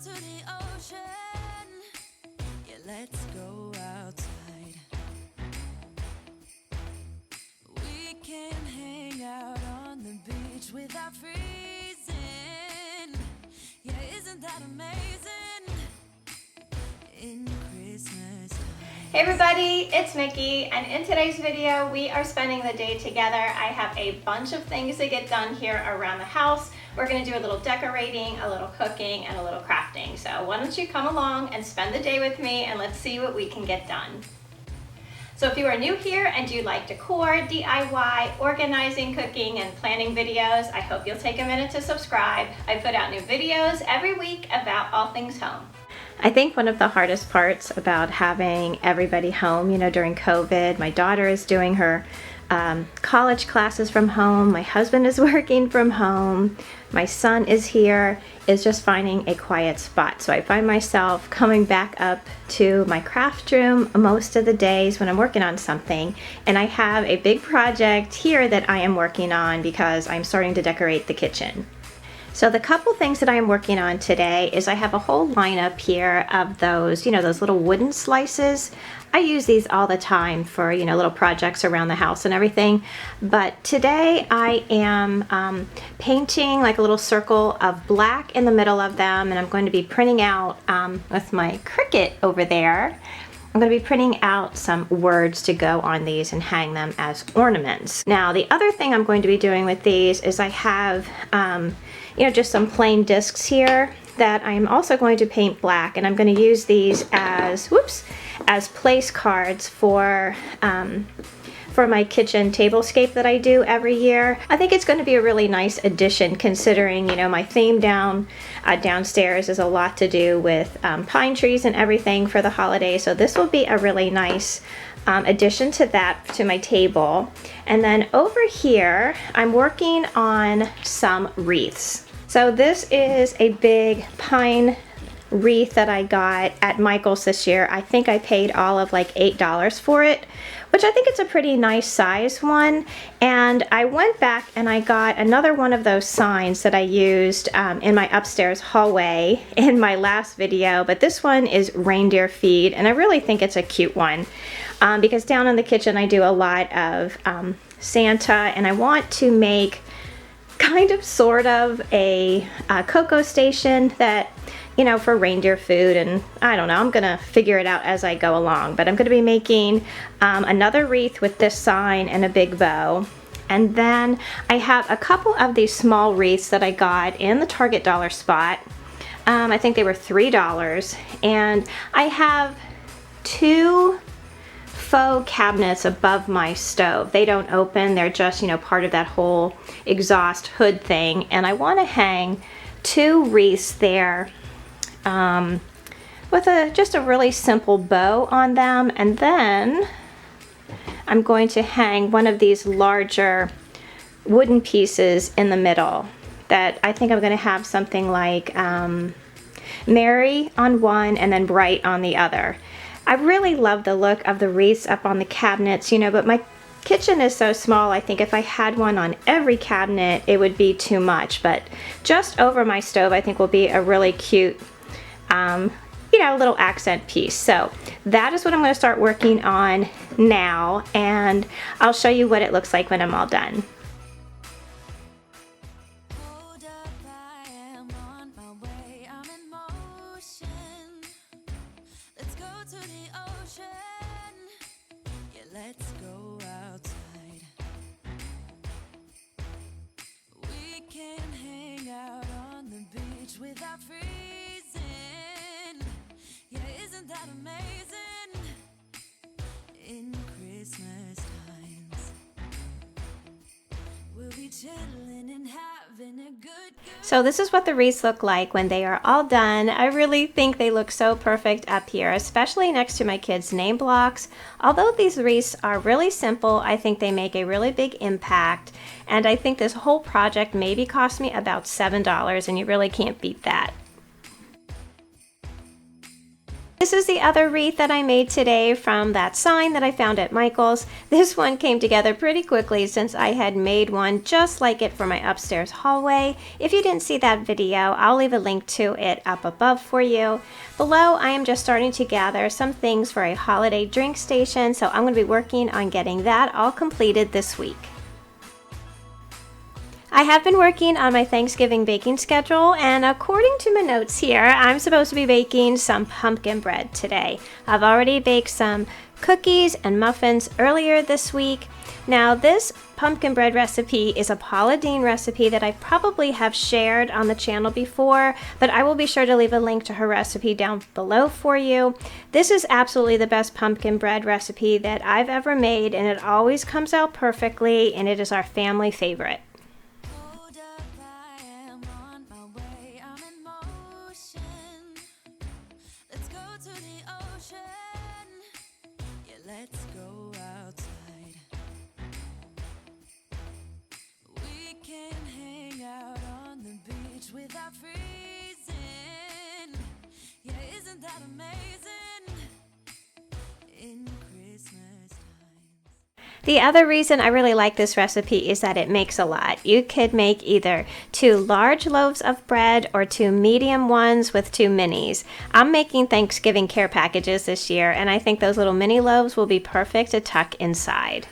to the ocean. Yeah, let's go outside. We can hang out on the beach without freezing. Yeah, isn't that amazing? In Christmas time. Hey everybody, it's Mickey, and in today's video we are spending the day together. I have a bunch of things to get done here around the house. We're going to do a little decorating, a little cooking, and a little crafting. So why don't you come along and spend the day with me and let's see what we can get done. So if you are new here and you like decor, DIY, organizing, cooking, and planning videos, I hope you'll take a minute to subscribe. I put out new videos every week about all things home. I think one of the hardest parts about having everybody home, during COVID, my daughter is doing her college classes from home, my husband is working from home, my son is here, is just finding a quiet spot. So I find myself coming back up to my craft room most of the days when I'm working on something, and I have a big project here that I am working on because I'm starting to decorate the kitchen. So the couple things that I am working on today is I have a whole lineup here of those, those little wooden slices. I use these all the time for, little projects around the house and everything. But today I am painting like a little circle of black in the middle of them, and I'm going to be printing out with my Cricut over there. I'm going to be printing out some words to go on these and hang them as ornaments. Now, the other thing I'm going to be doing with these is I have, just some plain discs here that I'm also going to paint black, and I'm going to use these as, as place cards for my kitchen tablescape that I do every year. I think it's going to be a really nice addition considering, my theme downstairs is a lot to do with pine trees and everything for the holidays. So this will be a really nice addition to that, to my table. And then over here, I'm working on some wreaths. So this is a big pine wreath that I got at Michael's this year. I think I paid all of like $8 for it, which I think it's a pretty nice size one. And I went back and I got another one of those signs that I used in my upstairs hallway in my last video, but this one is reindeer feed, and I really think it's a cute one because down in the kitchen I do a lot of Santa, and I want to make kind of sort of a cocoa station that, for reindeer food, and I don't know, I'm gonna figure it out as I go along, but I'm gonna be making another wreath with this sign and a big bow. And then I have a couple of these small wreaths that I got in the Target dollar spot. I think they were $3, and I have two faux cabinets above my stove. They don't open, they're just, part of that whole exhaust hood thing, and I want to hang two wreaths there with just a really simple bow on them, and then I'm going to hang one of these larger wooden pieces in the middle that I think I'm going to have something like Mary on one and then Bright on the other. I really love the look of the wreaths up on the cabinets, but my kitchen is so small, I think if I had one on every cabinet, it would be too much. But just over my stove, I think will be a really cute, little accent piece. So that is what I'm going to start working on now, and I'll show you what it looks like when I'm all done. Let's go outside. We can hang out on the beach without freezing. Yeah, isn't that amazing? In Christmas times, we'll be chilling and having a good. So this is what the wreaths look like when they are all done. I really think they look so perfect up here, especially next to my kids' name blocks. Although these wreaths are really simple, I think they make a really big impact. And I think this whole project maybe cost me about $7, and you really can't beat that. This is the other wreath that I made today from that sign that I found at Michael's. This one came together pretty quickly since I had made one just like it for my upstairs hallway. If you didn't see that video, I'll leave a link to it up above for you. Below, I am just starting to gather some things for a holiday drink station, so I'm going to be working on getting that all completed this week. I have been working on my Thanksgiving baking schedule, and according to my notes here, I'm supposed to be baking some pumpkin bread today. I've already baked some cookies and muffins earlier this week. Now, this pumpkin bread recipe is a Paula Deen recipe that I probably have shared on the channel before, but I will be sure to leave a link to her recipe down below for you. This is absolutely the best pumpkin bread recipe that I've ever made, and it always comes out perfectly, and it is our family favorite. Let's go outside. We can hang out on the beach without freezing. Yeah, isn't that amazing? In Christmas times. The other reason I really like this recipe is that it makes a lot. You could make either 2 large loaves of bread or 2 medium ones with 2 minis. I'm making Thanksgiving care packages this year, and I think those little mini loaves will be perfect to tuck inside.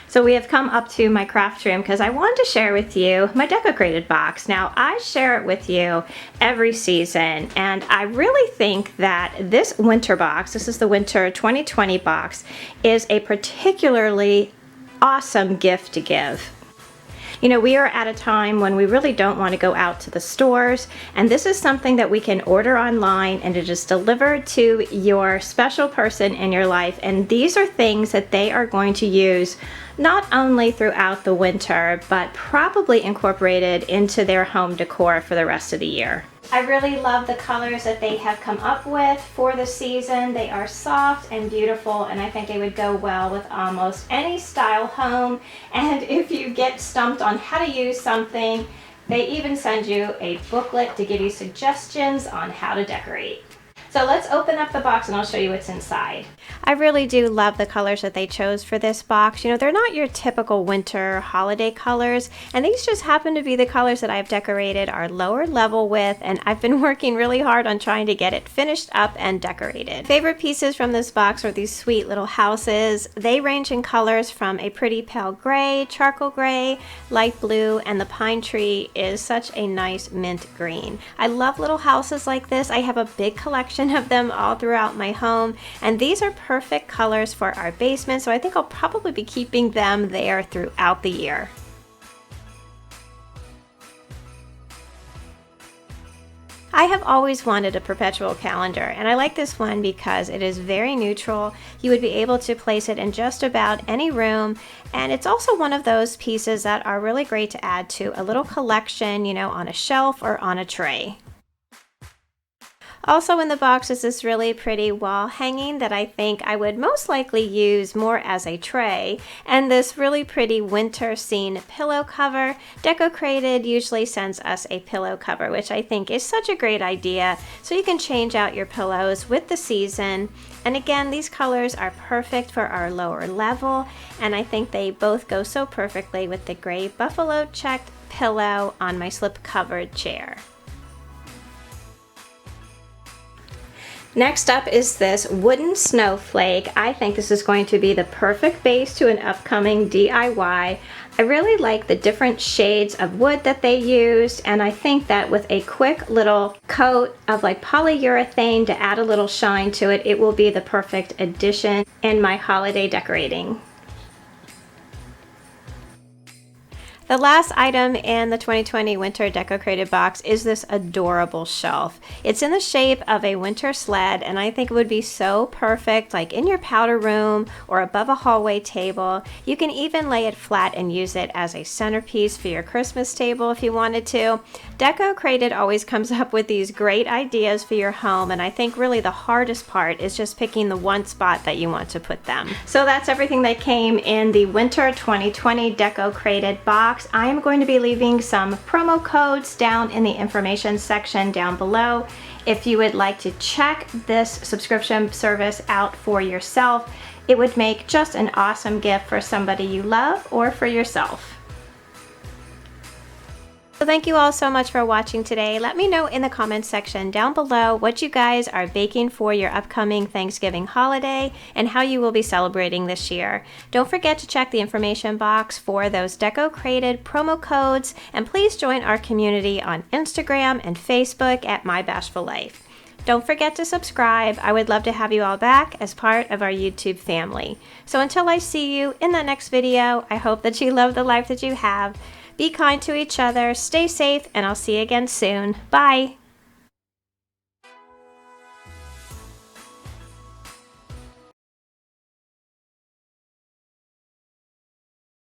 So we have come up to my craft room because I wanted to share with you my DECOCRATED box. Now, I share it with you every season, and I really think that this winter box, this is the winter 2020 box, is a particularly awesome gift to give. You know, we are at a time when we really don't want to go out to the stores, and this is something that we can order online and it is delivered to your special person in your life, and these are things that they are going to use not only throughout the winter, but probably incorporated into their home decor for the rest of the year. I really love the colors that they have come up with for the season. They are soft and beautiful, and I think they would go well with almost any style home. And if you get stumped on how to use something, they even send you a booklet to give you suggestions on how to decorate. So let's open up the box and I'll show you what's inside. I really do love the colors that they chose for this box. You know, they're not your typical winter holiday colors, and these just happen to be the colors that I've decorated our lower level with, and I've been working really hard on trying to get it finished up and decorated. Favorite pieces from this box are these sweet little houses. They range in colors from a pretty pale gray, charcoal gray, light blue, and the pine tree is such a nice mint green. I love little houses like this. I have a big collection of them all throughout my home, and these are perfect colors for our basement, so I think I'll probably be keeping them there throughout the year. I have always wanted a perpetual calendar, and I like this one because it is very neutral. You would be able to place it in just about any room, and it's also one of those pieces that are really great to add to a little collection, you know, on a shelf or on a tray. Also in the box is this really pretty wall hanging that I think I would most likely use more as a tray, and this really pretty winter scene pillow cover. DECOCRATED usually sends us a pillow cover, which I think is such a great idea, so you can change out your pillows with the season. And again, these colors are perfect for our lower level, and I think they both go so perfectly with the gray buffalo checked pillow on my slip covered chair. Next up is this wooden snowflake. I think this is going to be the perfect base to an upcoming DIY. I really like the different shades of wood that they used, and I think that with a quick little coat of like polyurethane to add a little shine to it, it will be the perfect addition in my holiday decorating. The last item in the 2020 Winter DECOCRATED box is this adorable shelf. It's in the shape of a winter sled, and I think it would be so perfect like in your powder room or above a hallway table. You can even lay it flat and use it as a centerpiece for your Christmas table if you wanted to. DECOCRATED always comes up with these great ideas for your home, and I think really the hardest part is just picking the one spot that you want to put them. So that's everything that came in the Winter 2020 DECOCRATED box. Box. I am going to be leaving some promo codes down in the information section down below. If you would like to check this subscription service out for yourself, it would make just an awesome gift for somebody you love or for yourself. So thank you all so much for watching today. Let me know in the comments section down below what you guys are baking for your upcoming Thanksgiving holiday and how you will be celebrating this year. Don't forget to check the information box for those DECOCRATED promo codes, and please join our community on Instagram and Facebook at My Bashful Life. Don't forget to subscribe. I would love to have you all back as part of our YouTube family. So until I see you in the next video, I hope that you love the life that you have. Be kind to each other, stay safe, and I'll see you again soon. Bye!